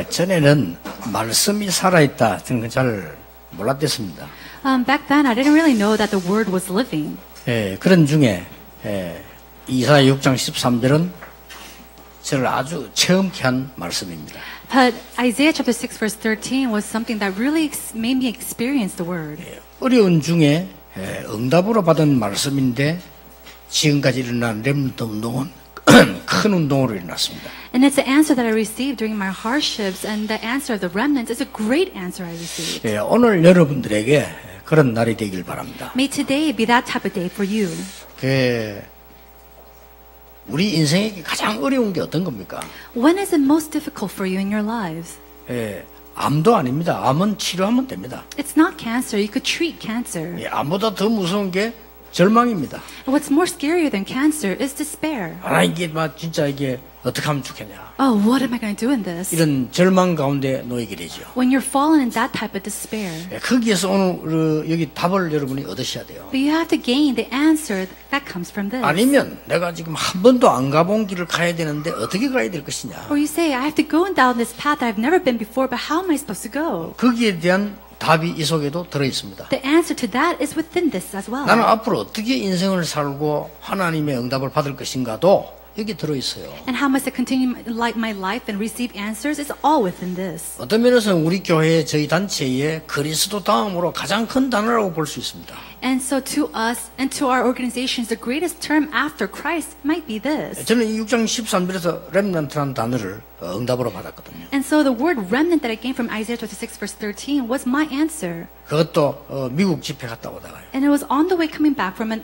전에는 말씀이 살아있다 저는 건 잘 몰랐댔습니다. Back then, I didn't really know that the word was living. 그런 중에 이사야 6장 13절은 저를 아주 체험케 한 말씀입니다. But Isaiah chapter 6 verse 13 was something that really made me experience the word. 어려운 중에 응답으로 받은 말씀인데 지금까지 일어난 렘넌트 운동은 큰 운동으로 일어났습니다. And it's the answer that I received during my hardships, and the answer of the remnants is a great answer I received. 오늘 여러분들에게 그런 날이 되길 바랍니다. May today be that type of day for you. 우리 인생에 가장 어려운 게 어떤 겁니까? When is it most difficult for you in your lives? 암도 아닙니다. 암은 치료하면 됩니다. It's not cancer. You could treat cancer. 암보다 더 무서운 게 절망입니다. And what's more scarier than cancer is despair. 이게 진짜 이게 어떻게 하면 좋겠냐. Oh, what am I going to do in this? 이런 절망 가운데 놓이게 되죠. When you're fallen in that type of despair. 거기에서 오늘 여기 답을 여러분이 얻으셔야 돼요. But you have to gain the answer that comes from this. 아니면 내가 지금 한 번도 안 가본 길을 가야 되는데 어떻게 가야 될 것이냐. Or you say, I have to go down this path I've never been before, but how am I supposed to go? 거기에 대한 답이 이 속에도 들어 있습니다. The answer to that is within this as well. 나는 앞으로 어떻게 인생을 살고 하나님의 응답을 받을 것인가도 여기 들어 있어요. And how must I continue my life and receive answers is all within this. 어떤 면에서는 우리 교회 저희 단체의 그리스도 다음으로 가장 큰 단어라고 볼 수 있습니다. And so to us and to our organizations, the greatest term after Christ might be this. 저는 6장 13절에서 렘넌트라는 단어를 응답으로 받았거든요. And so the word remnant that I gained from Isaiah 26 verse 13 was my answer. 그것도 미국 집회 갔다 오다가요. And it was on the way coming back from a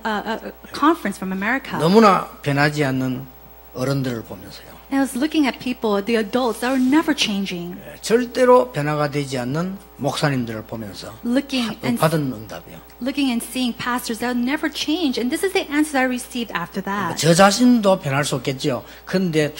conference from America. 너무나 변하지 않는 어른들을 보면서요. And I was looking at people, the adults that were never changing. 절대로 변화가 되지 않는 목사님들을 보면서 Looking 받은 응답이요. and seeing pastors that never change. And this is the answer I received after that. 저 자신도 변할 수 없겠죠. 그런데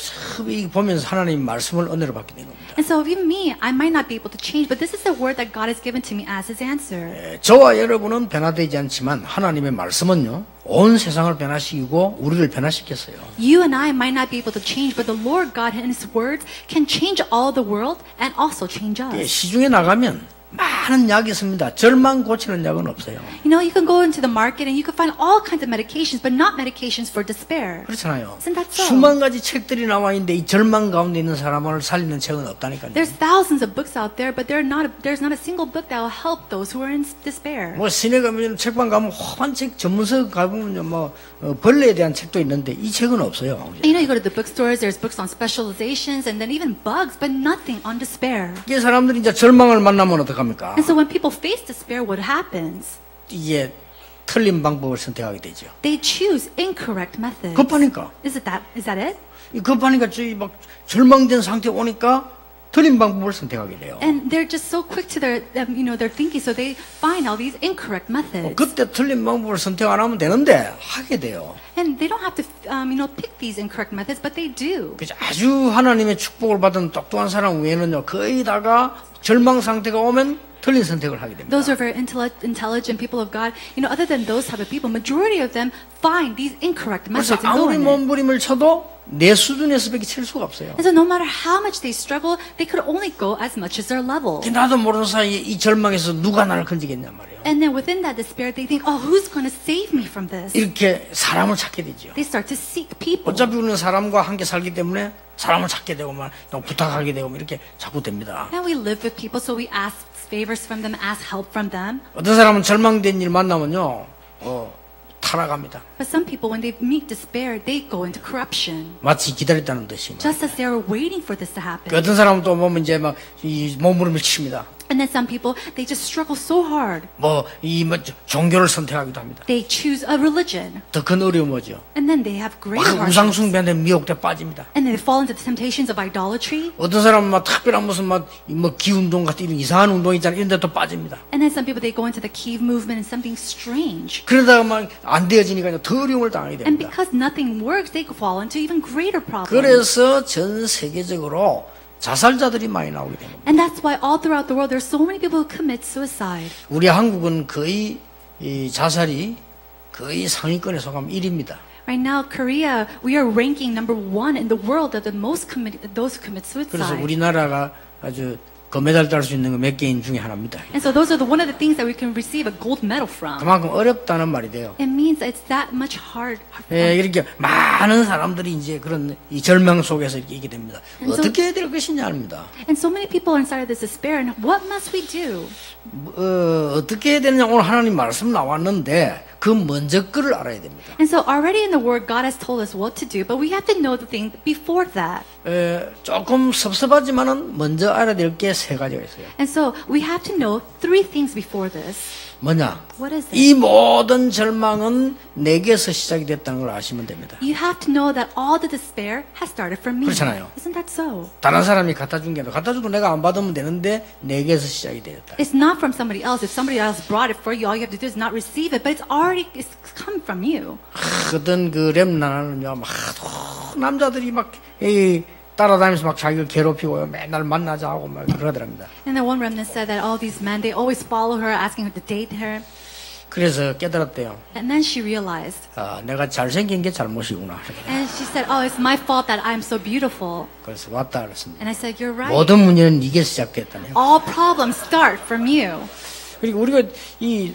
보면서 하나님 말씀을 은혜로 받게 된 겁니다. And so even me, I might not be able to change, but this is the word that God has given to me as His answer. 저와 여러분은 변화되지 않지만 하나님의 말씀은요. 온 세상을 변화시키고 우리를 변화시켰어요. You and I might not be able to change, but the Lord God in His words can change all the world and also change us. 시중에 나가면 많은 약이 있습니다. 절망 고치는 약은 없어요. You know, you can go into the market and you can find all kinds of medications, but not medications for despair. 그렇잖아요. Isn't that so? 수만 가지 책들이 나와 있는데 이 절망 가운데 있는 사람을 살리는 책은 없다니까요. There's thousands of books out there, but there's not a single book that will help those who are in despair. 시내 가면 책방 가면 험한 책 전문서 가보면 벌레에 대한 책도 있는데 이 책은 없어요. You know, you go to the bookstores, there's books on specializations and then even bugs, but nothing on despair. 이게 사람들이 이제 절망을 만나면 어떡합니까? And so when people face despair, what happens? 이게 틀린 방법을 선택하게 되죠. They choose incorrect methods. 급하니까. Is that it? 급하니까 막 절망된 상태에 오니까 틀린 방법을 선택하게 돼요. And they're just so quick to their thinking, so they find all these incorrect methods. 그때 틀린 방법을 선택 안 하면 되는데 하게 돼요. And they don't have to, pick these incorrect methods, but they do. 그래서 아주 하나님의 축복을 받은 똑똑한 사람 외에는요, 거의 다가 절망 상태가 오면 틀린 선택을 하게 됩니다. Those are very intelligent people of God. Other than those type of people, majority of them find these incorrect 그래서 methods and go 아무리 in it. 몸부림을 쳐도 내 수준에서밖에 칠 수가 없어요. And so no matter how much they struggle, they could only go as much as their level. 나도 모르는 사이에 이 절망에서 누가 나를 건지겠냐 말이에요. And then within that despair, they think, oh, who's going to save me from this? 이렇게 사람을 찾게 되죠. They start to seek people. 어차피 우리는 사람과 함께 살기 때문에 사람을 찾게 되고 막 부탁하게 되고 이렇게 자꾸 됩니다. And we live with people, so we ask favors from them, ask help from them. 어떤 사람은 절망된 일 만나면요, 타락합니다. But some people, when they meet despair, they go into corruption. 마치 기다렸다는 듯이. Just as they were waiting for this to happen. 어떤 사람은 또 보면 이제 막 이 몸부림을 칩니다. And then some people, they just struggle so hard. 종교를 선택하기도 합니다. They choose a religion. 더 큰 어려움이 뭐죠? And then they have greater 우상 hardships. 숭배한테 미혹돼 빠집니다. And they fall into the temptations of idolatry. 어떤 사람은 막 특별한 무슨 기운동 같은 이런 이상한 운동 있잖아요. 이런 데 또 빠집니다. And then some people, they go into the Kiev movement and something strange. 그러다가 막 안 되어지니까 더 어려움을 당하게 And 됩니다. because nothing works, they fall into even greater problems. 그래서 전 세계적으로 자살자들이 많이 나오게 됩니다. And that's why all throughout the world, there's so many people who commit suicide. 우리 한국은 거의 이 자살이 거의 상위권에 속하면 1위입니다. Right now, Korea, we are ranking number 1 in the world of those who commit 그래서 suicide. 우리나라가 아주 금메달 딸 수 있는 거 몇 개인 중에 하나입니다. And so those are one of the things that we can receive a gold medal from. 그만큼 어렵다는 말이 돼요. It means it's that much hard. 예, 이렇게 많은 사람들이 이제 그런 이 절망 속에서 이렇게 있게 됩니다. 어떻게 해야 될 것이냐 합니다. And so many people are inside of this despair. And what must we do? 어떻게 해야 되느냐 오늘 하나님 말씀 나왔는데 그 먼저 거를 알아야 됩니다. And so already in the Word, God has told us what to do, but we have to know the thing before that. 조금 섭섭하지만은 먼저 알아야 될 게 세 가지가 있어요. And so we have to know 3 things before this. 뭐냐? What is it? 이 모든 절망은 내게서 시작이 됐다는 걸 아시면 됩니다. You have to know that all the despair has started from me. 그렇잖아요. Isn't that so? 다른 사람이 갖다 준 게 아니라 갖다 주고 내가 안 받으면 되는데 내게서 시작이 되었다. It's not from somebody else. If somebody else brought it for you, all you have to do is not receive it, but it's come from you. 어떤 그 렘나는요, 막 남자들이 막 따라다니면서 막 자기를 괴롭히고 맨날 만나자 하고 막 그러더랍니다. And then one remnant said that all these men, they always follow her, asking her to date her. 그래서 깨달았대요. And then she realized. 내가 잘생긴 게 잘못이구나. And she said, oh, it's my fault that I'm so beautiful. 그래서 왔다 그랬습니다. And I said, you're right. 모든 문제는 네게 시작됐다네요. All problems start from you. 그리고 우리가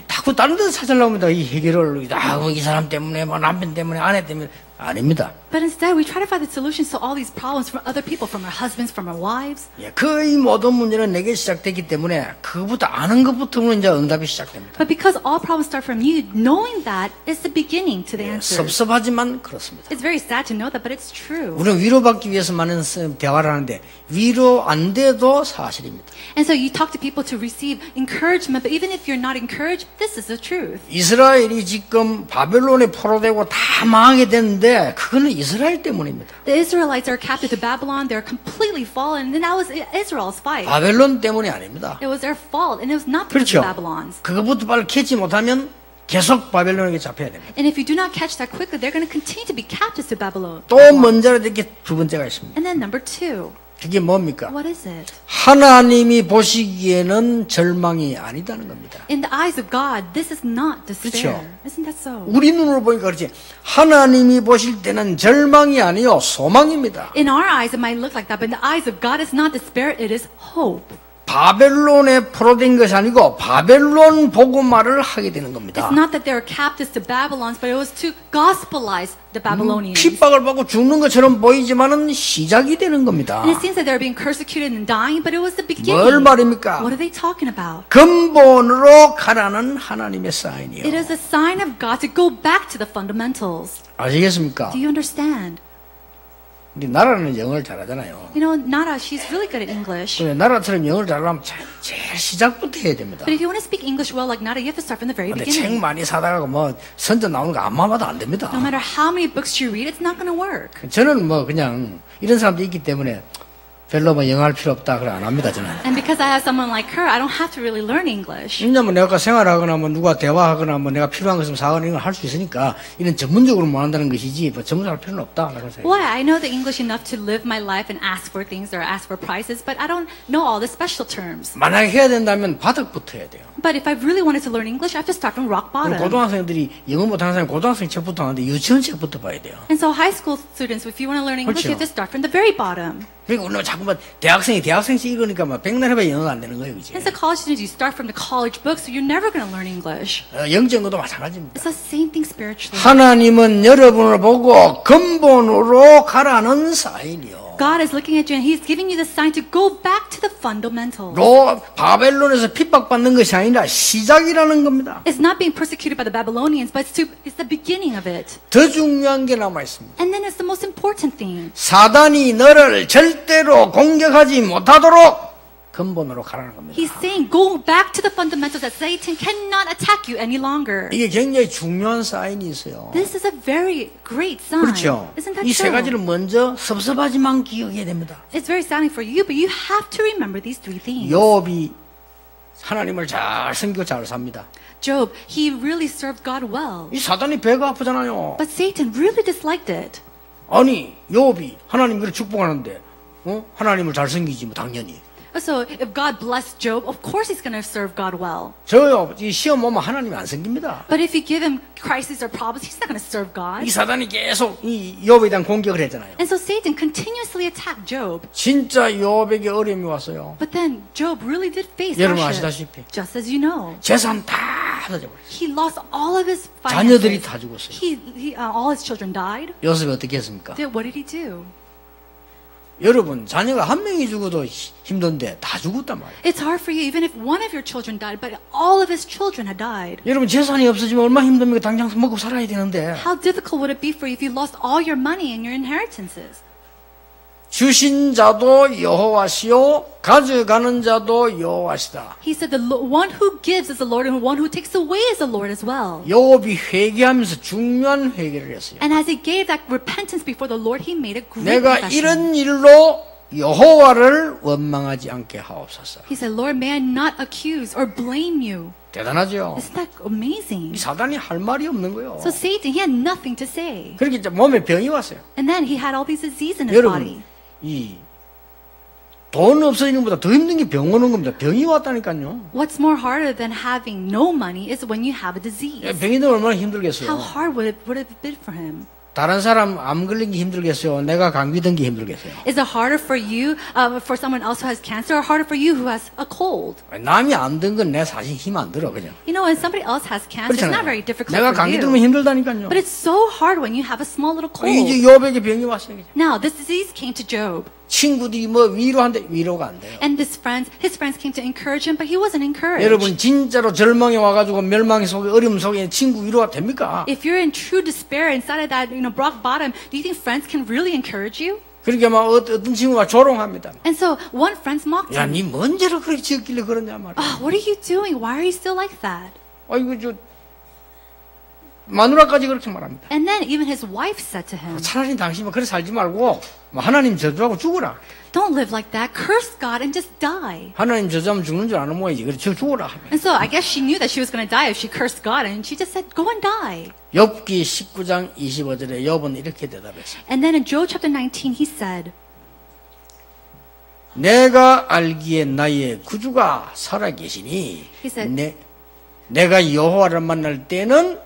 자꾸 다른 데서 찾으려고 이 해결을 이 사람 때문에 뭐 남편 때문에 아내 때문에 아닙니다. But instead, we try to find the solutions to all these problems from other people, from our husbands, from our wives. 거의 모든 문제는 내게 시작됐기 때문에 그것부터 아는 것부터는 이제 응답이 시작됩니다. But because all problems start from you, knowing that is the beginning to the answer. 섭섭하지만 그렇습니다. It's very sad to know that, but it's true. 우리는 위로받기 위해서 많은 대화를 하는데 위로 안 돼도 사실입니다. And so you talk to people to receive encouragement, but even if you're not encouraged, this is the truth. 이스라엘이 지금 바벨론에 포로되고 다 망하게 됐는데 그거는 이스라엘 때문입니다. The Israelites are captive to Babylon. They're completely fallen, and that was Israel's fight. 바벨론 때문이 아닙니다. It was their fault, and it was not because 그렇죠. of Babylon's. 그것부터 빨리 캐치 못하면 계속 바벨론에게 잡혀야 됩니다. And if you do not catch that quickly, they're going to continue to be captives to Babylon. 또 먼저 알아야 될 게 두 번째가 있습니다. And then number 2, 그게 뭡니까? what is it? 하나님이 보시기에는 절망이 아니다는 겁니다. In the eyes of God, this is not despair. 그렇죠. Isn't that so? 우리 눈으로 보니까 그렇지. 하나님이 보실 때는 절망이 아니요 소망입니다. In our eyes, it might look like that, but in the eyes of God, it's not despair, it is hope. 바벨론에 포로된 것이 아니고 바벨론 복음화를 하게 되는 겁니다. It's not that they were captives to Babylon, but it was to gospelize the Babylonians. 핍박을 받고 죽는 것처럼 보이지만은 시작이 되는 겁니다. And it seems that they were being persecuted and dying, but it was the beginning. 뭘 말입니까? What are they talking about? 근본으로 가라는 하나님의 사인이요. It is a sign of God to go back to the fundamentals. 아시겠습니까? Do you understand? 우리 나라는 영어를 잘하잖아요. You know, Nara, she's really good at English. 근데 나라처럼 영어를 잘하려면 제일 시작부터 해야 됩니다. But if you want to speak English well like Nara, you have to start from the very 근데 책 beginning. 많이 사다가 뭐 선전 나오는 거 안만 봐도 안 됩니다. No matter how many books you read, it's not going to work. 저는 뭐 그냥 이런 사람도 있기 때문에 별로 뭐 영어 할 필요 없다 그래 안 합니다 저는. And because I have someone like her, I don't have to really learn English. 왜냐면 내가 생활하거나 뭐 누가 대화하거나 뭐 내가 필요한 것을 사거나 이런 걸 할 수 있으니까 이런 전문적으로 못 한다는 것이지 뭐 전문할 필요는 없다. Why? I know the English enough to live my life and ask for things or ask for prices, but I don't know all the special terms. 만약에 해야 된다면 바닥부터 해야 돼요. But if I really wanted to learn English, I have to start from rock bottom. 고등학생들이 영어 못하는 사람이 고등학생 책부터 하는데 유치원 책부터 봐야 돼요. And so high school students, if you want to learn English, you have to start from the very bottom. 그러니까 우리가 자꾸만 대학생이 대학생식 읽으니까 막 백날 해봐야 영어가 안 되는 거예요, 그치? And so college students, you start from the college books, so you're never going to learn English. 영적인 것도 마찬가지입니다. It's the same thing spiritually. 하나님은 여러분을 보고 근본으로 가라는 사인이요. God is looking at you and He's giving you the sign to go back to the fundamentals. 바벨론에서 핍박받는 것이 아니라 시작이라는 겁니다. It's not being persecuted by the Babylonians, but it's the beginning of it. 더 중요한 게 남아 있습니다. And then it's the most important thing. 사단이 너를 절대로 공격하지 못하도록 근본으로 가라는 겁니다. He's saying, go back to the fundamentals that Satan cannot attack you any longer. 이게 굉장히 중요한 사인이 있어요. This is a very great sign. 그렇죠. Isn't that 이 세 true? 가지를 먼저 섭섭하지만 기억해야 됩니다. It's very saddening for you, but you have to remember these 3 things. 욥이 하나님을 잘 섬기고 잘 삽니다. Job, he really served God well. 이 사단이 배가 아프잖아요. But Satan really disliked it. 아니 욥이 하나님 그래 축복하는데 하나님을 잘 섬기지 뭐 당연히. So if God blessed Job, of course he's going to serve God well. 저요, 이 시험 오면 하나님이 안 생깁니다. But if you give him crises or problems, he's not going to serve God. 이 사단이 계속 이 욥에 대한 공격을 했잖아요. And so Satan continuously attacked Job. 진짜 욥에게 어려움이 왔어요. But then Job really did face 여러분 hardship. 아시다시피 Just as you know. 재산 다 사져버렸어요. He lost all of his 자녀들이 finances. 다 죽었어요. All his children died. 요셉이 어떻게 했습니까? What did he do? 여러분 자녀가 한 명이 죽어도 힘든데 다 죽었단 말이에요. It's hard for you even if one of your children died, but all of his children had died. 여러분 재산이 없어지면 얼마나 힘듭니까? 당장 먹고 살아야 되는데. How difficult would it be for you if you lost all your money and your inheritances? 주신 자도 여호와시요 가져가는 자도 여호와시다. He said the one who gives is the Lord and the one who takes away is the Lord as well. 욥이 회개하면서 중요한 회개를 했어요. And as he gave that repentance before the Lord, he made a great 내가 confession. 이런 일로 여호와를 원망하지 않게 하옵소서. He said, Lord, may I not accuse or blame you. 대단하죠. Isn't that amazing? 이 사단이 할 말이 없는 거예요. So Satan, he had nothing to say. 그렇게 이제 몸에 병이 왔어요. And then he had all these diseases in his body. 여러분, 이 돈 없어지는 것보다 더 힘든 게 병 오는 겁니다. 병이 왔다니까요. What's more harder than having no money is when you have a disease. 병이 되면 얼마나 힘들겠어요. How hard would it have been for him? 다른 사람 암 걸린 게 힘들겠어요. 내가 감기 든 게 힘들겠어요. Is it harder for you, for someone else who has cancer, or harder for you who has a cold? 남이 안 든 건 내 사실 힘 안 들어 그냥. You know, when somebody else has cancer, it's not very difficult 내가 for 감기 들면 you. 힘들다니까요. But it's so hard when you have a small little cold. 이제 욥에게 병이 왔어요. Now, this disease came to Job. 친구들이 뭐 위로한데 위로가 안 돼요. And his friends came to encourage him, but he wasn't encouraged. 여러분 진짜로 절망에 와가지고 멸망의 속에 어려움 속에 친구 위로가 됩니까? If you're in true despair inside of that, rock bottom, do you think friends can really encourage you? 그렇게 막 어떤 친구가 조롱합니다. And so one friend mocked 야, him. 니 뭔 죄를 그렇게 지었길래 그러냐 말이야. Oh, what are you doing? Why are you still like that? 아이고 저 마누라까지 그렇게 말합니다. And then even his wife said to him, 차라리 당신은 그렇게 살지 말고 뭐 하나님 저주하고 죽어라. don't live like that. Curse God and just die. 하나님 저주하면 죽는 줄 아는 모양이지. 그래 저 죽어라. And so I guess she knew that she was going to die if she cursed God, and she just said, go and die. 욥기 19장 25절에 욥은 이렇게 대답했어요. And then in Job chapter 19, he said, 내가 알기에 나의 구주가 살아계시니 He said- 내가 여호와를 만날 때는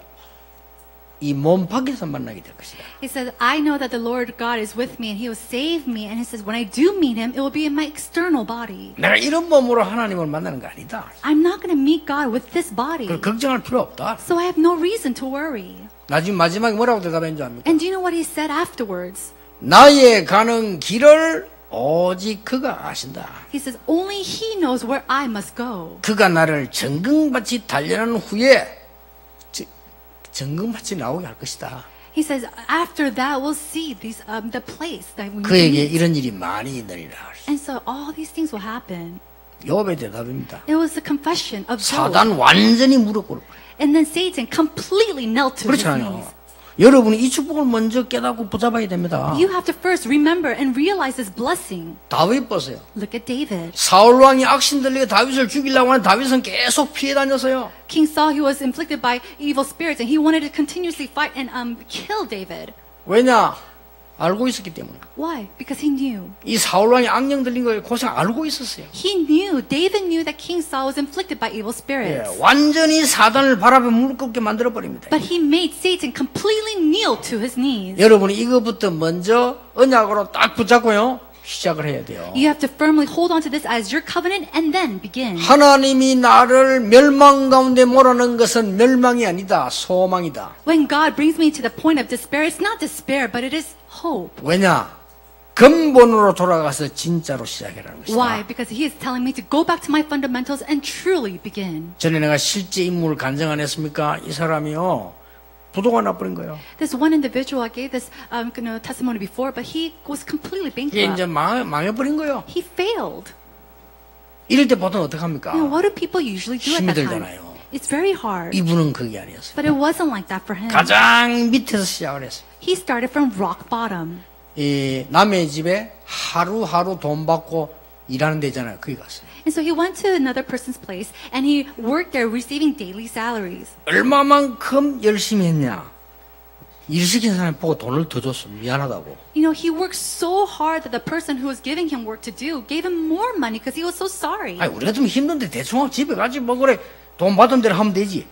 이 몸 밖에서 만나게 될 것이다. he said, I know that the Lord God is with me and he will save me. And he says, when I do meet him, it will be in my external body. 내가 이런 몸으로 하나님을 만나는 거 아니다. I'm not going to meet God with this body. 그 걱정할 필요 없다. So I have no reason to worry. 나중에 마지막에 뭐라고 대답한 줄 압니까? And do you know what he said afterwards? 나의 가는 길을 오직 그가 아신다. He says, only he knows where I must go. 그가 나를 정금같이 단련한 후에 정금같이 나오게 할 것이다. He says, after that, we'll see the place that we 그에게 meet. 이런 일이 많이 있느니라. And so all these things will happen. 욥의 대답입니다. It was the confession of Job. 사단 완전히 무릎 꿇고. And then Satan completely knelt to his 그렇잖아요. knees. 여러분이 이 축복을 먼저 깨닫고 붙잡아야 됩니다. You have to first remember and realize this blessing. 다윗 보세요. Look at David. 사울 왕이 악신 들리게 다윗을 죽이려고 하는 다윗은 계속 피해 다녔어요. King Saul, he was inflicted by evil spirits and he wanted to continuously fight and kill David. 왜냐? 알고 있었기 때문에. Why? Because he knew. 이 사울 왕이 악령 들린 걸 고생 알고 있었어요. He knew. David knew that King Saul was inflicted by evil spirits. 완전히 사단을 발 앞에 무릎 꿇게 만들어 버립니다. But he made Satan completely kneel to his knees. 여러분이 이거부터 먼저 언약으로 딱 붙잡고요. 시작을 해야 돼요. You have to firmly hold on to this as your covenant and then begin. 하나님이 나를 멸망 가운데 몰아넣은 것은 멸망이 아니다. 소망이다. When God brings me to the point of despair, it's not despair, but it is hope. 왜냐? 근본으로 돌아가서 진짜로 시작이라는 것이다. Why? Because he is telling me to go back to my fundamentals and truly begin. 전에 내가 실제 인물을 간증 안 했습니까? 이 사람이요. 부도가 나버린 거예요. This one individual, I gave this testimony before, but he was completely 이게 이제 bankrupt. 망해버린 거예요. He failed. 이럴 때 보통 어떡합니까? What do people usually do at 힘이 that time? 들잖아요. It's very hard. 이분은 그게 아니었어요. But it wasn't like that for him. 가장 밑에서 시작을 했어요. He started from rock bottom. 이 남의 집에 하루하루 돈 받고 일하는 데 있잖아요. 거기 갔어요. And so he went to another person's place and he worked there receiving daily salaries. 얼마만큼 열심히 했냐? 일 시킨 사람이 보고 돈을 더 줬어. 미안하다고. You know, he worked so hard that the person who was giving him work to do gave him more money because he was so sorry. 아니, 우리가 좀 힘든데 대충 집에 가지 뭐 그래 돈 받은 대로 하면 되지.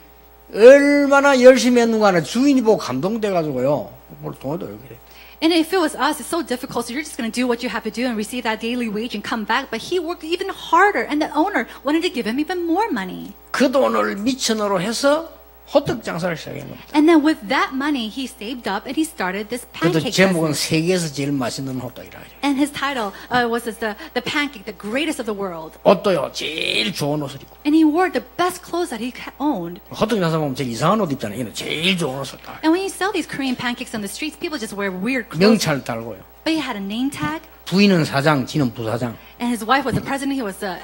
얼마나 열심히 했는가 주인이 보고 감동돼가지고요. 뭘 돈을 더 이렇게. And if it was us, it's so difficult, so you're just going to do what you have to do and receive that daily wage and come back. But he worked even harder, and the owner wanted to give him even more money. 그 돈을 미천으로 해서 호떡 장사를 시작한 겁니다. And then with that money, he saved up and he started this 그래도 pancake 제목은 business. 세계에서 제일 맛있는 호떡이라 하죠. And his title was the pancake, the greatest of the world. 옷도요 제일 좋은 옷을 입고. And he wore the best clothes that he owned. 호떡 장사 보면 제일 이상한 옷 입잖아요. 이는 제일 좋은 옷을 딱. And when you sell these Korean pancakes on the streets, people just wear weird clothes. 명찰 달고요. But he had a name tag. 부인은 사장, 지는 부사장. And his wife was the president. He was the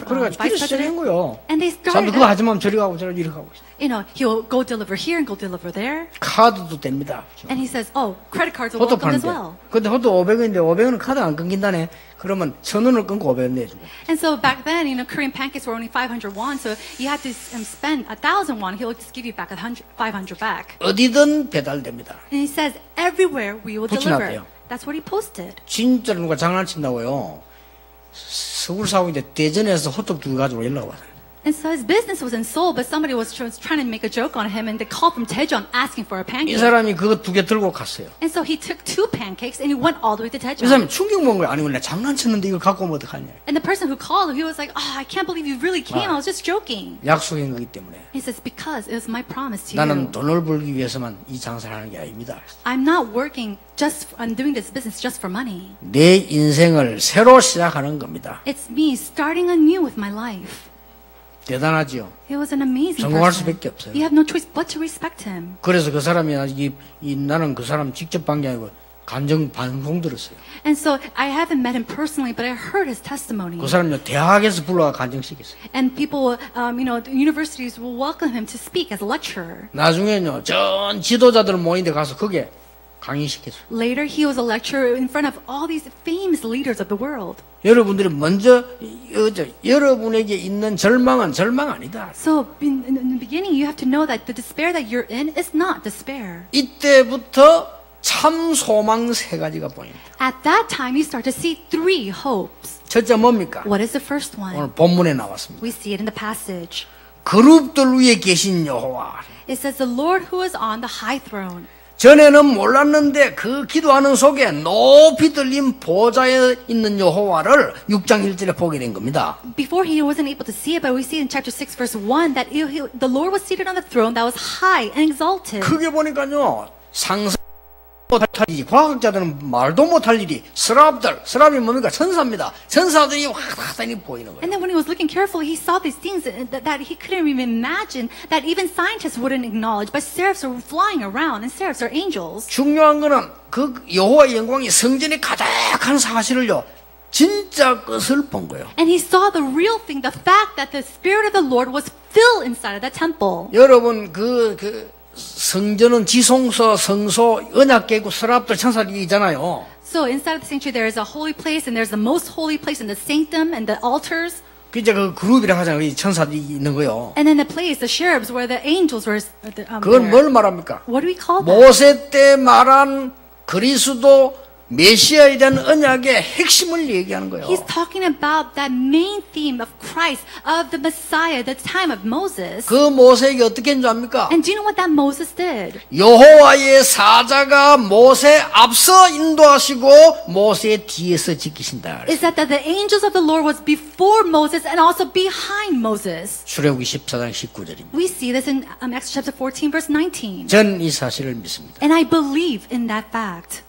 그래가지고 vice 그래서 시작한 president. 거요. And they 사람도 started. 그거 하지 마면 저리 가고 저리 이렇게 가고 있어. You know, he'll go deliver here and go deliver there. 카드도 됩니다. And he says, oh, credit cards are 호떡 welcome as 파는데. well. 근데 호떡 500원인데 500원은 카드 안 끊긴다네. 그러면 1,000원을 끊고 500원 내주고. And so back then, you know, Korean pancakes were only 500 won, so you had to spend 1,000 won. He'll just give you back 500 back. 어디든 배달됩니다. And he says, everywhere we will 붙여놨대요. deliver. That's what he posted. 진짜 누가 장난친다고요. 서울 사오인데 대전에서 호떡 두 개 가지고 연락 왔어요. And so his business was in Seoul, but somebody was trying to make a joke on him, and they called from Daejeon asking for a 이 pancake. 사람이 그거 두 개 들고 갔어요. And so he took 2 pancakes and he went all the way to 이 Daejeon. 사람이 충격 먹은 거야. 아니, 원래 장난쳤는데 이걸 갖고 오면 어떡하냐. And the person who called, he was like, oh, I can't believe you really came. I was just joking. 약속인 거기 때문에. He says, because it was my promise to 나는 you. 돈을 벌기 위해서만 이 장사를 하는 게 아닙니다. I'm not working I'm doing this business just for money. 내 인생을 새로 시작하는 겁니다. It's me starting anew with my life. 대단하지요. It was an amazing 성공할 person. 수밖에 없어요. You have no choice but to respect him. 그래서 그 사람이 나는 그 사람 직접 본 게 아니고 간증 방송 들었어요. And so I haven't met him personally, but I heard his testimony. 그 사람요 대학에서 불러가 간증시켰어요. And people, you know, the universities will welcome him to speak as a lecturer. 나중에는요 전 지도자들 모임에 가서 그게 강의시켰어요. Later, he was a lecturer in front of all these famous leaders of the world. 여러분들이 먼저 여러분에게 있는 절망은 절망 아니다. So in the beginning, you have to know that the despair that you're in is not despair. 이때부터 참 소망 세 가지가 보입니다. At that time, you start to see 3 hopes. 첫째 뭡니까? What is the first one? 오늘 본문에 나왔습니다. We see it in the passage. 그룹들 위에 계신 여호와. It says, the Lord who is on the high throne. 전에는 몰랐는데 그 기도하는 속에 높이 들린 보좌에 있는 여호와를 6장 1절에 보게 된 겁니다. Before he wasn't able to see it, but we see in chapter 6 verse 1 that the Lord was seated on the throne that was high and exalted. 크게 보니까요. 상상 못할 일이 과학자들은 말도 못할 일이 스랍이 뭡니까? 천사입니다. 천사들이 확 보이는 거예요. And then when he was looking carefully, he saw these things that he couldn't even imagine, that even scientists wouldn't acknowledge. But seraphs are flying around, and seraphs are angels. 중요한 거는 그 여호와의 영광이 성전에 가득한 사실을요. 진짜 것을 본 거예요. And he saw the real thing, the fact that the Spirit of the Lord was filled inside of that temple. 여러분 성전은 지성소, 성소, 언약궤구, 스랍들 천사들이잖아요. So inside of the sanctuary there is a holy place, and there's the most holy place, and the sanctum, and the altars. 이제 그 그룹이라 하잖아요. 이 천사들이 있는 거요. And then the place, the cherubs, where the angels were. 그건 there. 뭘 말합니까? What do we call that? 모세 때 말한 그리스도 메시아에 대한 언약의 핵심을 얘기하는 거예요. He's talking about that main theme of Christ, of the Messiah, the time of Moses. 그 모세에게 어떻게 했는지 압니까? And do you know what that Moses did? 여호와의 사자가 모세 앞서 인도하시고 모세 뒤에서 지키신다. Is that the angels of the Lord was before Moses and also behind Moses. 출애굽기 14장 19절입니다. We see this in Exodus chapter 14 verse 19. 전 이 사실을 믿습니다. And I believe in that fact.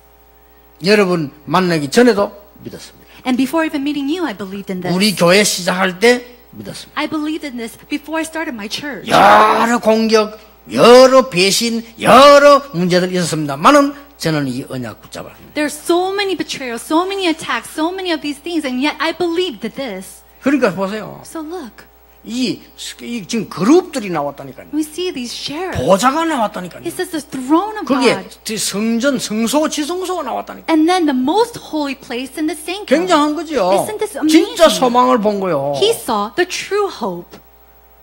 여러분 만나기 전에도 믿었습니다. And before even meeting you, I believed in this. 우리 교회 시작할 때 믿었습니다. I believed in this before I started my church. 여러 공격, 여러 배신, 여러 문제들이 있었습니다만은 저는 이 언약 붙잡았습니다. There's so many betrayals, so many attacks, so many of these things, and yet I believed this. 그러니까 보세요. So look, 이 지금 그룹들이 나왔다니까요. we see these cherubs. 보좌가 나왔다니까요. It says the throne of 그게 God. 성전, 성소, 지성소가 나왔다니까요. And then the most holy place in the sanctum. 굉장한 거죠. Isn't this amazing? 진짜 소망을 본 거요. He saw the true hope.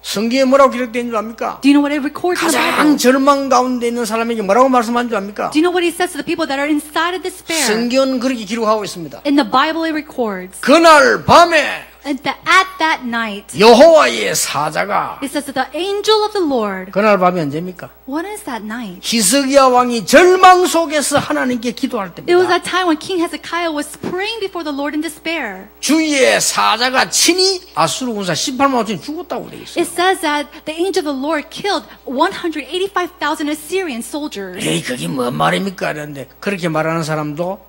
성경에 뭐라고 기록되어 있는 줄 압니까? Do you know what it records in the 가장 Bible? 절망 가운데 있는 사람에게 뭐라고 말씀한 줄 압니까? Do you know what he says to the people that are inside of despair? 성경은 그렇게 기록하고 있습니다. In the Bible it records 그날 밤에 and that at that night 여호와의 사자가 it says that the angel of the Lord. 그날 밤이 언제입니까? What is that night? 히스기야 왕이 절망 속에서 하나님께 기도할 It was 때입니다. that time when King Hezekiah was praying before the Lord in despair. 주의 사자가 친히 아수르 군사 18만 5천이 죽었다고 되어 있어요. It says that the angel of the Lord killed 185,000 Assyrian soldiers. 에이 그게 뭔 말입니까? 그런데 그렇게 말하는 사람도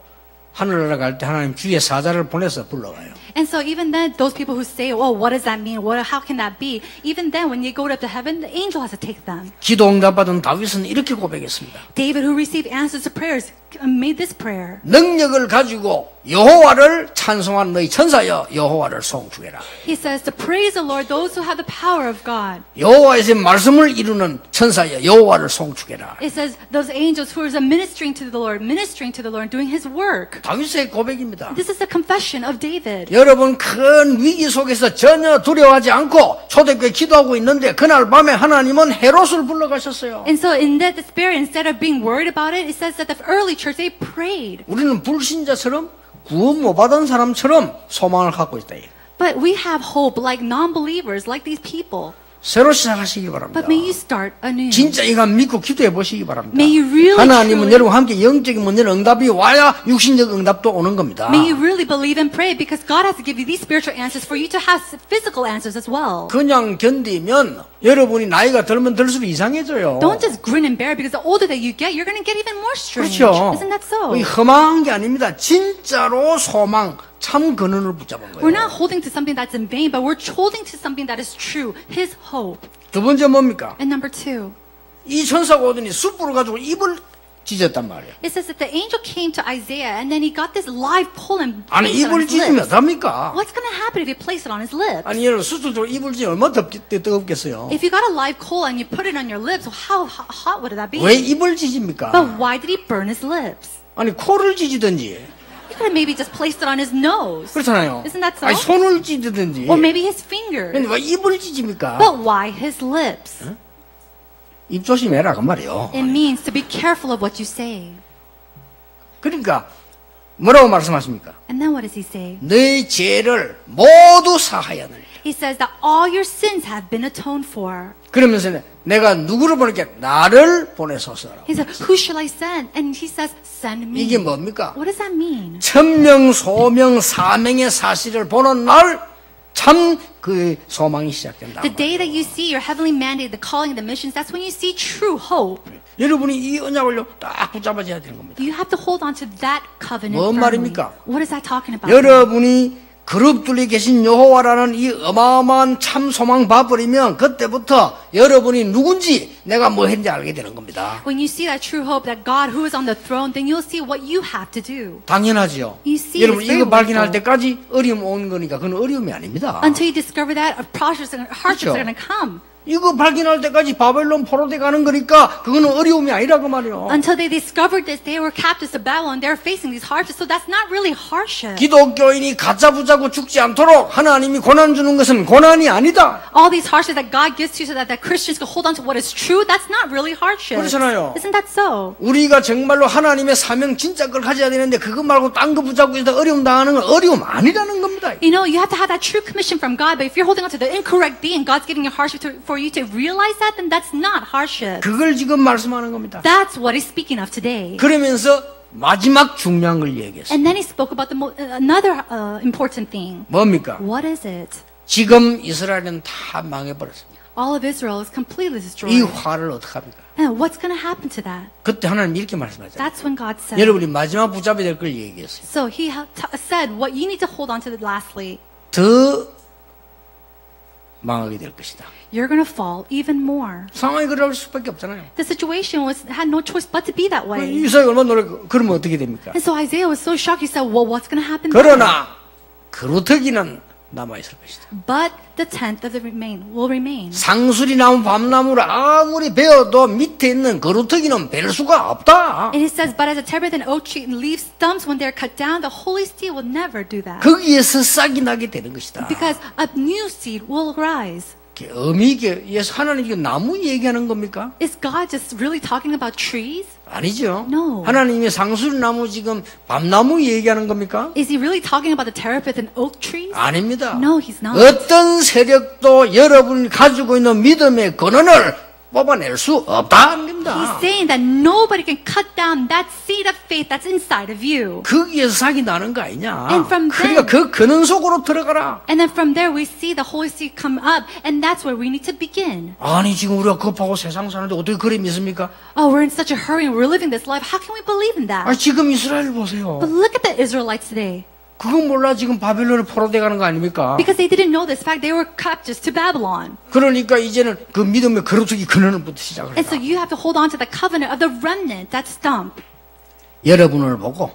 하늘나라 갈 때 하나님 주의 사자를 보내서 불러와요. And so even then, those people who say, "Oh, what does that mean? How can that be?" Even then, when you go up to heaven, the angel has to take them. 기도 응답받은 다윗은 이렇게 고백했습니다. David, who received answers to prayers, made this prayer. 능력을 가지고 여호와를 찬송하는 너희 천사여 여호와를 송축해라. He says to praise the Lord, those who have the power of God. 여호와의 말씀을 이루는 천사여 여호와를 송축해라. It says those angels who are ministering to the Lord, doing His work. 다윗의 고백입니다. This is the confession of David. 여러분 큰 위기 속에서 전혀 두려워하지 않고 초대교회 기도하고 있는데 그날 밤에 하나님은 헤롯을 불러가셨어요. And so in that despair, instead of being worried about it, it says that the early church, they prayed. 우리는 불신자처럼 구원 못 받은 사람처럼 소망을 갖고 있다. But we have hope like non-believers, like these people. 새로 시작하시기 바랍니다. But may you start anew. 진짜 이거 믿고 기도해 보시기 바랍니다. May you really, 하나님은 truly, 여러분과 함께 영적인 문제는 응답이 와야 육신적 응답도 오는 겁니다. may you really believe and pray because God has to give you these spiritual answers for you to have physical answers as well. 그냥 견디면 여러분이 나이가 들면 들수록 이상해져요. Don't just grin and bear because the older that you get, you're going to get even more strange. 그렇죠. Isn't that so? 이 험한 게 아닙니다. 진짜로 소망, 참 근원을 붙잡은 거예요. We're not holding to something that's in vain, but we're holding to something that is true, His hope. 두 번째 뭡니까? And number two, 이 천사가 오더니 숯불을 가지고 입을 찢었단 말이에요. it says that the angel came to Isaiah and then he got this live pole and 아니 placed it on 입을 his 찢으면 lips. 어떡합니까? What's going to happen if you place it on his lips? 아니 여러분 숯불로 입을 찢으면 얼마나 뜨겁겠어요. If you got a live coal and you put it on your lips, how hot would that be? 왜 입을 찢습니까? But why did he burn his lips? 아니 코를 찢든지 He could have maybe just placed it on his nose. 그렇잖아요. Isn't that so? 아니 손을 찢든지 Or maybe his finger. 근데 왜 입을 찢습니까? But why his lips? 입 조심해라 그 말이에요. It means to be careful of what you say. 그러니까 뭐라고 말씀하십니까? And then what does he say? 너희 죄를 모두 사하였느니. He says that all your sins have been atoned for. 그러면서 내가 누구를 보낼게? 나를 보내소서라고. He said, who shall I send? And he says, send me. 이게 뭡니까? What does that mean? 천명, 소명, 사명의 사실을 보는 날 참 그 소망이 시작된다. The day that you see your heavenly mandate, the calling, the missions, that's when you see true hope. 여러분이 이 언약을 딱 붙잡아줘야 되는 겁니다. You have to hold on to that covenant 뭔 firmly. 말입니까? What is that talking about? 여러분이 그룹들이 계신 여호와라는 이 어마어마한 참 소망 봐버리면 그때부터 여러분이 누군지 내가 뭐 했는지 알게 되는 겁니다. When you see that true hope, that God who is on the throne, then you'll see what you have to do. 당연하지요. You see, 여러분 it's very 이거 발견할 wonderful. 때까지 어려움 오는 거니까 그건 어려움이 아닙니다. Until you discover that, hardships 그렇죠. are going to come. 이거 발견할 때까지 바벨론 포로돼 가는 거니까 그거는 어려움이 아니라 그 말이에요. Until they discovered this, they were captives of Babylon. They're facing these hardships, so that's not really hardship. 기독교인이 가짜 붙잡고 죽지 않도록 하나님이 고난 주는 것은 고난이 아니다. All these hardships that God gives to you so that Christians can hold on to what is true, that's not really hardship. 그렇잖아요. Isn't that so? 우리가 정말로 하나님의 사명 진짜 걸 가져야 되는데 그거 말고 딴 거 붙잡고 있다 어려움 당하는 건 어려움 아니라는 겁니다. You know, you have to have that true commission from God, but if you're holding on to the incorrect thing and God's giving you hardship for you to realize that, then that's not hardship. 그걸 지금 말씀하는 겁니다. That's what he's speaking of today. 그러면서 마지막 중요한 걸 얘기했어요. And then he spoke about another important thing. 뭡니까? What is it? 지금 이스라엘은 다 망해버렸습니다. All of Israel is completely 이 destroyed. 화를 어떡합니까? And what's going to happen to that? 그때 하나님 이렇게 말씀하잖아요. That's when God said. 여러분이 마지막 붙잡아야 될 걸 얘기했어요. So he said what you need to hold on to lastly. 더 망하게 될 것이다. You're going to fall even more. 상황이 그럴 수밖에 없잖아요. The situation had no choice but to be that way. 이사야 얼마나 노래 그러면 어떻게 됩니까? And so Isaiah was so shocked. He said, well, what's going to happen? 그러나 그루터기는 남아있을 것이다. But the tenth of the will remain. 상수리 나무 밤나무를 아무리 베어도 밑에 있는 그루터기는 벨 수가 없다. And it says, but as a terebinth and oak tree leaves stumps when they're cut down, the holy seed will never do that. 거기에서 싹이 나게 되는 것이다. Because a new seed will rise. 의미 있게 예수 하나님이 나무 얘기하는 겁니까? Is God just really talking about trees? 아니죠. No. 하나님이 상술나무 지금 밤나무 얘기하는 겁니까? Is he really talking about the terebinth and oak trees? 아닙니다. No, he's not. 어떤 세력도 여러분이 가지고 있는 믿음의 근원을 뽑아낼 수 없다는 겁니다. He's saying that nobody can cut down that seed of faith that's inside of you. 거기에서 사기 나는 거 아니냐. And from 그러니까 then- 그 근원 속으로 들어가라. And then from there we see the Holy Spirit come up, and that's where we need to begin. 아니 지금 우리가 급하고 세상 사는데 어떻게 그리 믿습니까? Oh, we're in such a hurry and we're living this life. How can we believe in that? 아 지금 이스라엘 보세요. But look at the Israelites today. 그거 몰라 지금 바벨론에 포로돼 가는 거 아닙니까? Because they didn't know this fact, they were captives to Babylon. 그러니까 이제는 그 믿음의 거룩이 근원부터 시작을 And so 해라. you have to hold on to the covenant of the remnant, that stump. 여러분을 보고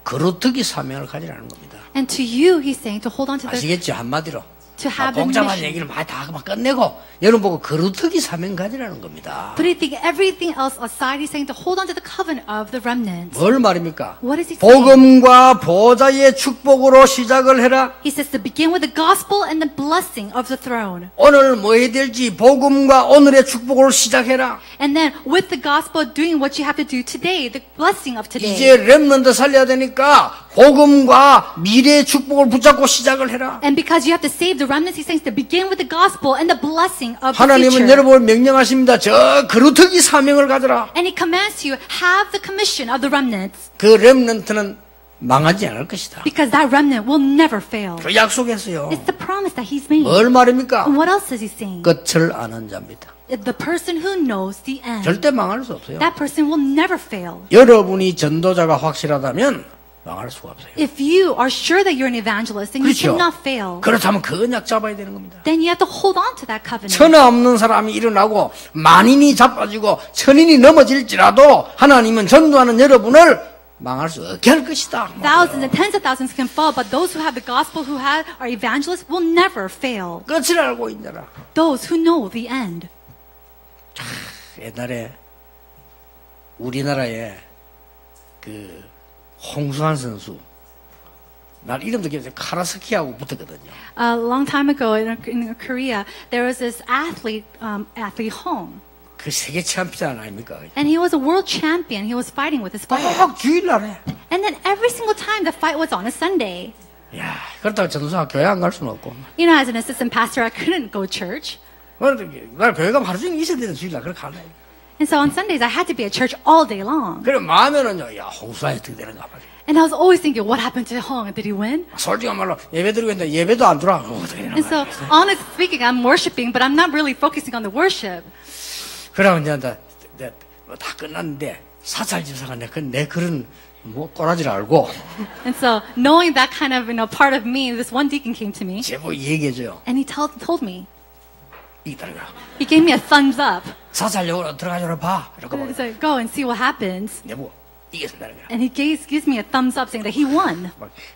거룩이 사명을 가지라는 겁니다. And to you, he's saying to hold on to the 아시겠죠? 한마디로. to have the 복잡한 mission. 얘기를 많이 다 끝내고 여러분 보고 거룩이 사명 가지라는 겁니다. Putting everything else aside, he's saying to hold on to the covenant of the remnant. 뭘 말입니까? What is he saying? 복음과 보좌의 축복으로 시작을 해라. He says to begin with the gospel and the blessing of the throne. 오늘 뭐 해야 될지 복음과 오늘의 축복으로 시작해라. And then with the gospel, doing what you have to do today, the blessing of today. 이제 렘넌트 살려야 되니까 복음과 미래의 축복을 붙잡고 시작을 해라. And because you have to save the remnants, he says to begin with the gospel and the blessing of the 하나님은 future. 여러분을 명령하십니다. 저 거룩이 사명을 가져라. And he commands you, have the commission of the remnants. 그 렘넌트는 망하지 않을 것이다. Because that remnant will never fail. 그 약속했어요. It's the promise that he's made. 뭘 말입니까? And what else is he saying? 끝을 아는 자입니다. The person who knows the end. 절대 망할 수 없어요. That person will never fail. 여러분이 전도자가 확실하다면 망할 수가 없어요. If you are sure that you're an evangelist, then you 그렇죠. cannot fail. 그렇다면 그 언약 잡아야 되는 겁니다. Then you have to hold on to that covenant. 천하 없는 사람이 일어나고 만인이 자빠지고 천인이 넘어질지라도 하나님은 전도하는 여러분을 망할 수 없게 할 것이다. Thousands and tens of thousands can fall, but those who have the gospel, who are evangelists, will never fail. 끝을 알고 있느라. Those who know the end. 옛날에 우리나라에 그 홍수환 선수 난 이름도 기억해 카라스키하고 붙었거든요. A long time ago in Korea, there was this athlete, athlete Hong. 그 세계 챔피언 아닙니까? And he was a world champion. He was fighting with his fighter. 꼭 주일날에. And then every single time the fight was on a Sunday. 야, 그렇다고 전도사 교회 안 갈 수는 없고. You know, as an assistant pastor, I couldn't go to church. 나 교회 가면 하루 종일 있어야 되는 주일날 그렇게 할래. And so on Sundays, I had to be at church all day long. 그래 마음에는요, 야 홍수환이 어떻게 되는가 봐. And I was always thinking, what happened to Hong? Did he win? 솔직한 말로 예배 드리고 있는데 예배도 안 들어와. 어떻게 되는 And so, 거야? honestly speaking, I'm worshiping, but I'm not really focusing on the worship. 그러면 이제 다 끝났는데 사찰 집사가 내 그런 뭐 꼬라지를 알고 And so, knowing that kind of, part of me, this one deacon came to me, 제보 얘기해줘요. and he told me, 이따가 he gave me a thumbs up. 사찰역으로 들어가줘라 봐. 이렇게 He 막 said, go and see what happens. 내보 이겼다는 거야. And he gives me a thumbs up saying that he won.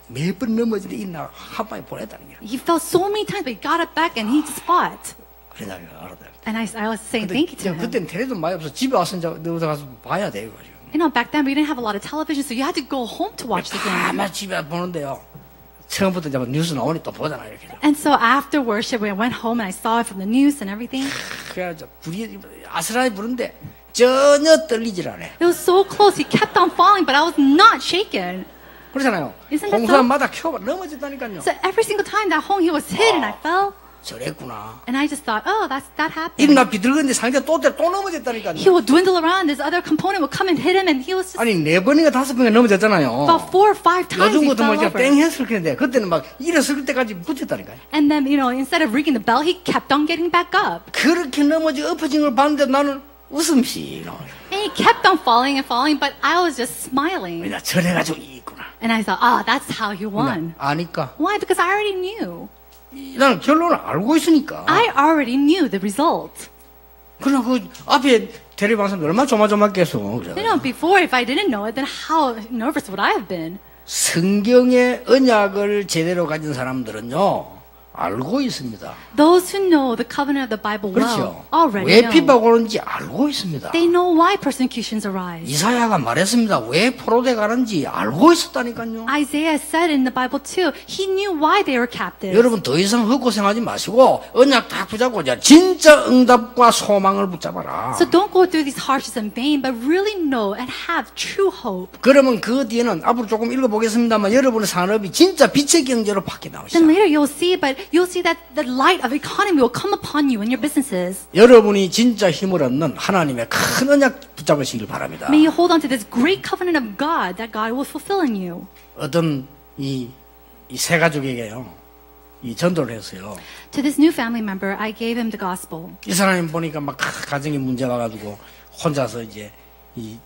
몇 번 넘어지는데 이날 한 방에 보냈다는 거야. He fell so many times, but he got up back and he just fought. 그래 나 알았다. And I was saying thank you to him. 그때는 텔레비전 많이 없어. 집에 와서 이제 너희들 가서 봐야 돼. 가지고. Back then we didn't have a lot of television, so you had to go home to watch the game. 가만 집에 보는데요. 처음부터 이제 뉴스 나오니 또 보잖아 이렇게. And so after worship, we went home and I saw it from the news and everything. 그래가지고 불이 아슬아슬 부는데 전혀 떨리질 않아. It was so close. He kept on falling, but I was not shaken. 그렇잖아요. Isn't that so? 홍수한마다 켜봐 넘어졌다니까요. So every single time that home he was hit and I fell, 저랬구나. and I just thought, oh, that happened. 일어나 비들건데 상대 또 넘어졌다니까요. He would dwindle around. This other component would come and hit him, and he was just 아니 4번인가 5번인가 넘어졌잖아요. about 4 or 5 times 요즘 he 것도 막 fell 그냥 over. 땡 했을 텐데 그때는 막 일어설 때까지 붙였다니까요. And then, instead of ringing the bell, he kept on getting back up. 그렇게 엎어진 걸 봤는데 나는 웃음씨. And he kept on falling and falling, but I was just smiling. 왜냐 저래가지고 이기구나. And I thought, that's how he won. 아니까. Why? Because I already knew. 나는 결론을 알고 있으니까. I already knew the result. 그러나 그 앞에 대리방송 얼마나 조마조마했겠어. Before, if I didn't know it, then how nervous would I have been? 성경의 언약을 제대로 가진 사람들은요, 알고 있습니다. Those who know the covenant of the Bible well 그렇죠. already 왜 know. 핍박 오는지 알고 있습니다. They know why persecutions arise. 이사야가 말했습니다. 왜 포로돼 가는지 알고 있었다니까요. Isaiah said in the Bible too, he knew why they were captives. 여러분 더 이상 헛고생하지 마시고 언약 딱 붙잡고 진짜 응답과 소망을 붙잡아라. So don't go through these hardships in vain, but really know and have true hope. 그러면 그 뒤에는 앞으로 조금 읽어보겠습니다만 여러분의 산업이 진짜 빛의 경제로 바뀌어 나오시죠. Then later you'll see that the light of economy will come upon you in your businesses. 여러분이 진짜 힘을 얻는 하나님의 큰 언약 붙잡으시길 바랍니다. May you hold on to this great covenant of God that God will fulfill in you. 어떤 이 세 가족에게요, 이 전도를 했어요. To this new family member, I gave him the gospel. 이 사람이 보니까 막 가정에 문제 와가지고 혼자서 이제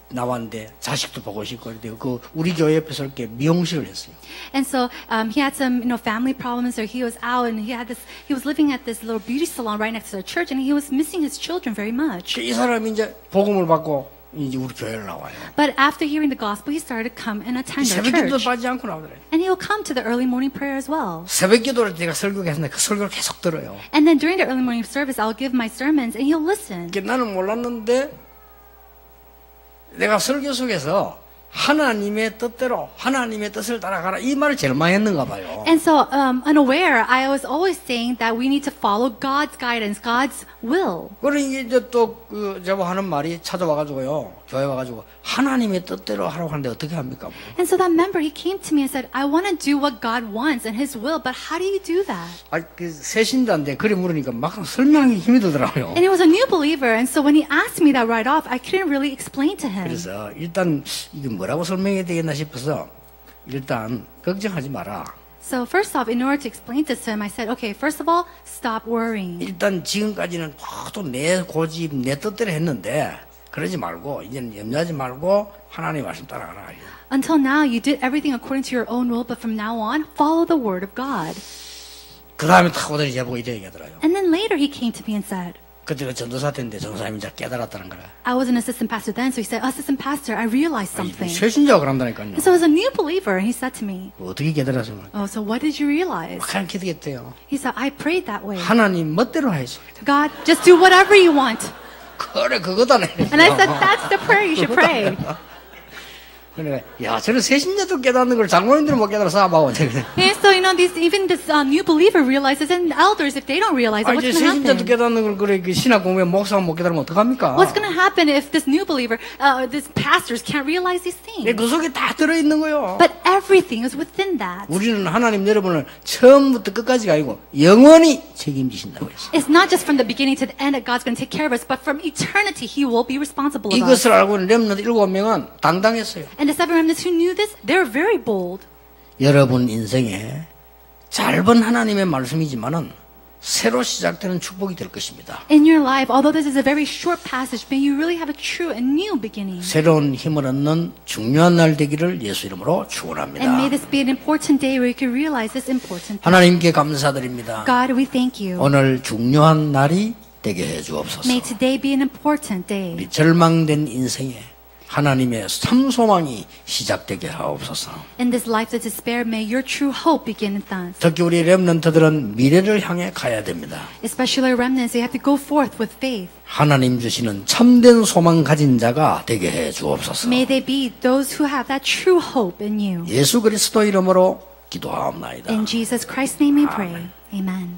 나왔는데 자식도 보고 싶고 그래요. 그 우리 교회 옆에서 이렇게 미용실을 했어요. And so he had some, family problems, or he was out and he was living at this little beauty salon right next to the church, and he was missing his children very much. 이 사람이 이제 복음을 받고 이제 우리 교회를 나와요. But after hearing the gospel, he started to come and attend our 새벽기도 church. 빠지지 않고 나오더래요. And he will come to the early morning prayer as well. 새벽기도를 제가 설교를 했는데 그 설교를 계속 들어요. And then during the early morning service, I'll give my sermons and he'll listen. 나는 몰랐는데 내가 설교 속에서 하나님의 뜻대로 하나님의 뜻을 따라가라 이 말을 제일 많이 했는가 봐요. And so, unaware, I was always saying that we need to follow God's guidance, God's will. 그러니 이제 또 제가 하는 말이 찾아와가지고요, 교회 와가지고 하나님의 뜻대로 하라고 하는데 어떻게 합니까? And so that member, he came to me and said, I want to do what God wants and His will, but how do you do that? 그 새신자인데 그리 물으니까 막상 설명하기 힘이 들더라고요. And he was a new believer, and so when he asked me that right off, I couldn't really explain to him. 그래서 일단 이게 뭐라고 설명해야 되겠나 싶어서 일단 걱정하지 마라. So first off, in order to explain this to him, I said, okay, first of all, stop worrying. 일단 지금까지는 또 내 고집, 내 뜻대로 했는데 그러지 말고 이제는 염려하지 말고 하나님의 말씀 따라가라. Until now, you did everything according to your own will, but from now on, follow the word of God. 그 다음에 탁 오더니 제보고 이래 얘기하더라고요. And then later he came to me and said, 그때가 전도사 때인데 전도사님이 이제 깨달았다는 거라. I was an assistant pastor then, so he said, Assistant pastor, I realized something. 새신자가 그런다니까요. And so as a new believer, he said to me, 어떻게 깨달았어요? oh, so what did you realize? 그냥 기도했대요. He said, I prayed that way. 하나님 멋대로 하시오. God, just do whatever you want. 그래 그거다네. And I said, that's the prayer you should pray. 그래, 야, 저는 새신자도 깨닫는 걸 장로님들은 못 깨달아서 아바고. And so, even this new believer realizes, and elders, if they don't realize it, 아, 이제 what's going to 새신자도 happen? 깨닫는 걸 그래 그 신학 공부에 목사가 못 깨달으면 어떡합니까? What's going to happen if this new believer, these pastors can't realize these things? 그 속에 다 들어있는 거요. But everything is within that. 우리는 하나님 여러분을 처음부터 끝까지가 아니고 영원히 책임지신다고 그랬어요. It's not just from the beginning to the end that God's going to take care of us, but from eternity, He will be responsible of us. 이것을 알고 있는 렘넌트 7명은 당당했어요. And the seven remnants who knew this, they're very bold. 여러분 인생에 짧은 하나님의 말씀이지만은 새로 시작되는 축복이 될 것입니다. In your life, although this is a very short passage, may you really have a true and new beginning. 새로운 힘을 얻는 중요한 날 되기를 예수 이름으로 축원합니다. And may this be an important day where you can realize this important thing. 하나님께 감사드립니다. God, we thank you. 오늘 중요한 날이 되게 해 주옵소서. May today be an important day. 우리 절망된 인생에 하나님의 참 소망이 시작되게 하옵소서. In this life of despair, may your true hope begin in us. 특히 우리 렘넌트들은 미래를 향해 가야 됩니다. Especially our remnants, they have to go forth with faith. 하나님 주시는 참된 소망 가진 자가 되게 해 주옵소서. May they be those who have that true hope in you. 예수 그리스도 이름으로 기도하옵나이다. In Jesus Christ's name we pray. Amen.